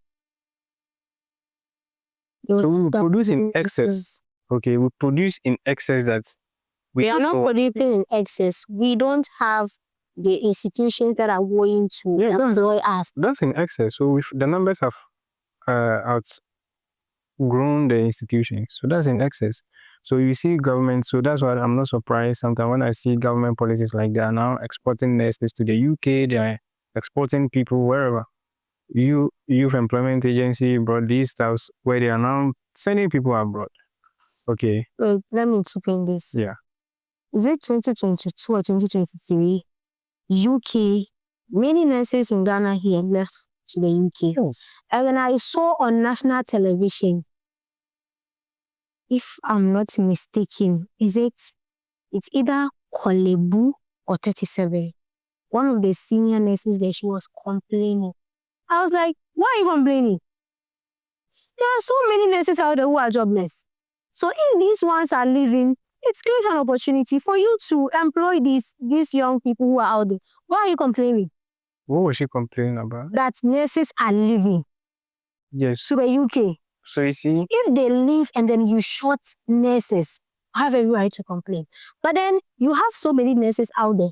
So we produce in excess. Okay, we produce in excess that we are not producing in excess. We don't have the institutions that are going to employ us. That's in excess. So the numbers have outgrown the institutions. So that's in excess. So you see government. So that's why I'm not surprised sometimes when I see government policies like they are now exporting nurses to the UK. They are exporting people wherever. Youth Employment Agency brought these stuffs where they are now sending people abroad. Okay. Wait, let me explain this. Yeah. Is it 2022 or 2023? UK, many nurses in Ghana here left to the UK. Yes. And then I saw on national television if I'm not mistaken, it's either Kolebu or 37. One of the senior nurses there, she was complaining. I was like, why are you complaining? There are so many nurses out there who are jobless. So if these ones are leaving, it creates an opportunity for you to employ these young people who are out there. Why are you complaining? What was she complaining about? That nurses are leaving Yes. to the UK. So you see, If they leave and then you short nurses, I have every right to complain. But then you have so many nurses out there.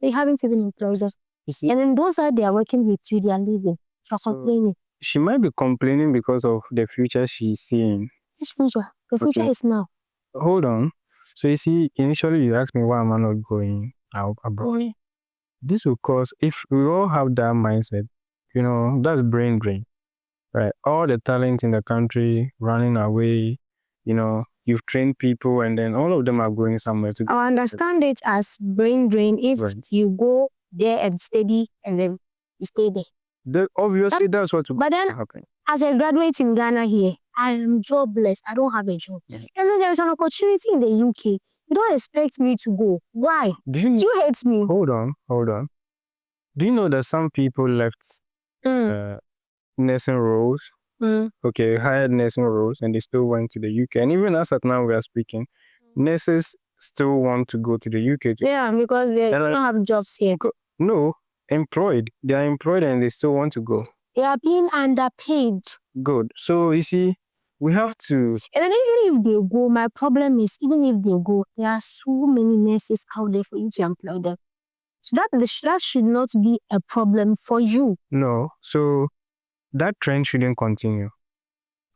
They haven't even employed us. And then those are they are working with you, they are leaving. You're complaining. She might be complaining because of the future she's seeing. Which future? The future is now. Hold on. So you see, initially you asked me why am I not going out abroad. This will cause, if we all have that mindset, that's brain drain, right? All the talent in the country running away, you've trained people and then all of them are going somewhere to go. I understand it as brain drain if you go there and steady and then you stay there. Obviously, that's what will happen. As a graduate in Ghana here, I am jobless. I don't have a job. And then there is an opportunity in the UK. You don't expect me to go. Why? Do you hate me? Hold on. Do you know that some people left nursing roles? Okay, hired nursing roles, and they still went to the UK. And even as at now we are speaking, nurses still want to go to the UK. Because they don't have jobs here. No, employed. They are employed and they still want to go. They are being underpaid. Good. So you see, we have to. And then even if they go, my problem is even if they go, there are so many nurses out there for you to employ them. So that should not be a problem for you. No. So that trend shouldn't continue.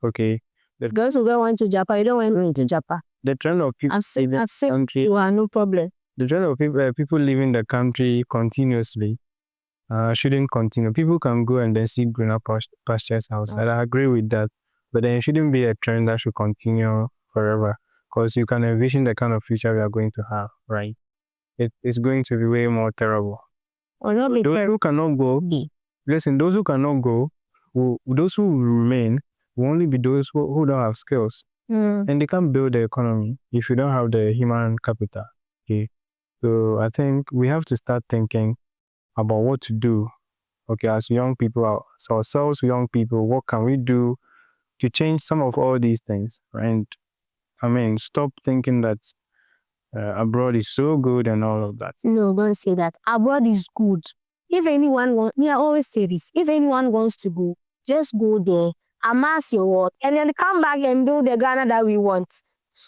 Okay. Those who go to Japan, you don't want to go to Japan. The trend of people leaving the country, you are no problem. The trend of people leaving the country continuously shouldn't continue. People can go and then see greener pastures outside. I agree with that. But then it shouldn't be a trend that should continue forever, because you can envision the kind of future we are going to have, right? It's going to be way more terrible. Those who cannot go, listen, those who cannot go, those who will remain will only be those who don't have skills. And they can't build the economy if you don't have the human capital. Okay. So I think we have to start thinking about what to do. Okay, as young people, ourselves young people, what can we do to change some of all these things? And I mean, stop thinking that abroad is so good and all of that. No, don't say that. Abroad is good. If anyone wants, I always say this, if anyone wants to go, just go there, amass your work, and then come back and build the Ghana that we want.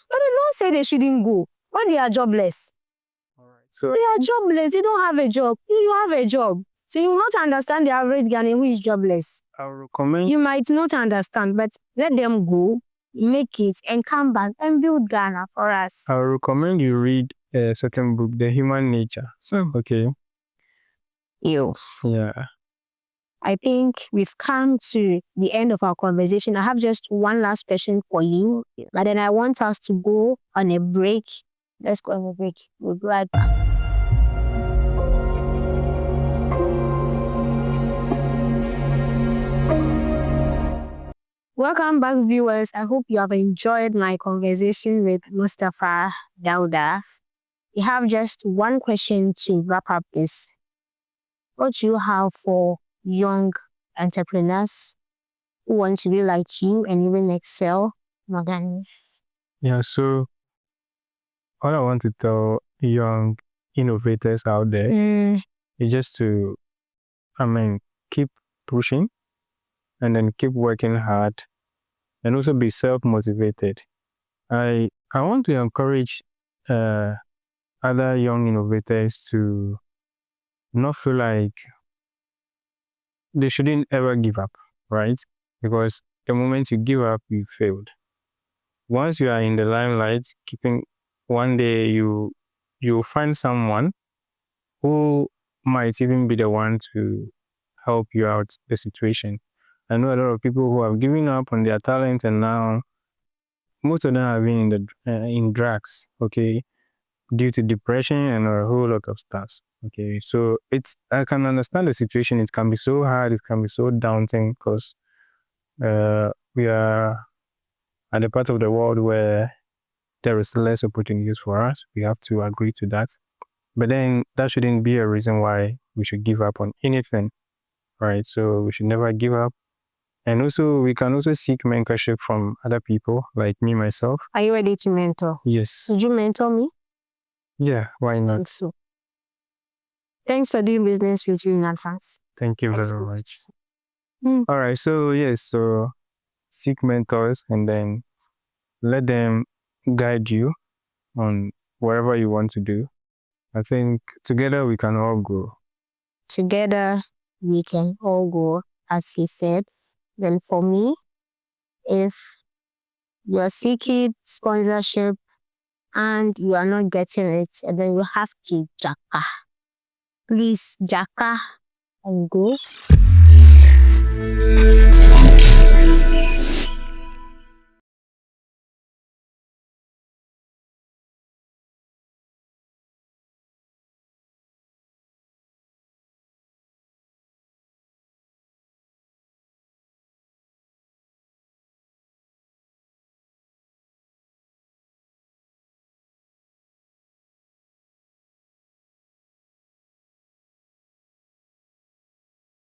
But they don't say they shouldn't go when they are jobless. All right. So they are jobless. You don't have a job. You have a job. So you will not understand the average Ghanaian who is jobless. I recommend. You might not understand, but let them go, make it, and come back and build Ghana for us. I recommend you read a certain book, The Human Nature. Okay. Yeah. I think we've come to the end of our conversation. I have just one last question for you, but then I want us to go on a break. Let's go on a break. We'll be right back. Welcome back, viewers. I hope you have enjoyed my conversation with Mustapha Dauda. We have just one question to wrap up this. What do you have for young entrepreneurs who want to be like you and even excel? Morgan? Yeah, so all I want to tell young innovators out there is just to, keep pushing and then keep working hard and also be self-motivated. I want to encourage other young innovators to not feel like they shouldn't ever give up, right? Because the moment you give up, you failed. Once you are in the limelight, one day you'll find someone who might even be the one to help you out the situation. I know a lot of people who have given up on their talent, and now most of them have been in drugs, okay, due to depression and a whole lot of stuff. Okay, so I can understand the situation. It can be so hard, it can be so daunting, because we are at the part of the world where there is less opportunities for us, we have to agree to that. But then that shouldn't be a reason why we should give up on anything, right? So we should never give up. And also, we can also seek mentorship from other people, like me, myself. Are you ready to mentor? Yes. Would you mentor me? Yeah, why not? So, thanks for doing business with you in advance. Thank you very much. All right, so yes, so seek mentors and then let them guide you on whatever you want to do. I think together we can all grow. Together we can all grow, as he said. Then for me, if you are seeking sponsorship and you are not getting it, and then you have to jacka. Please jacka and go.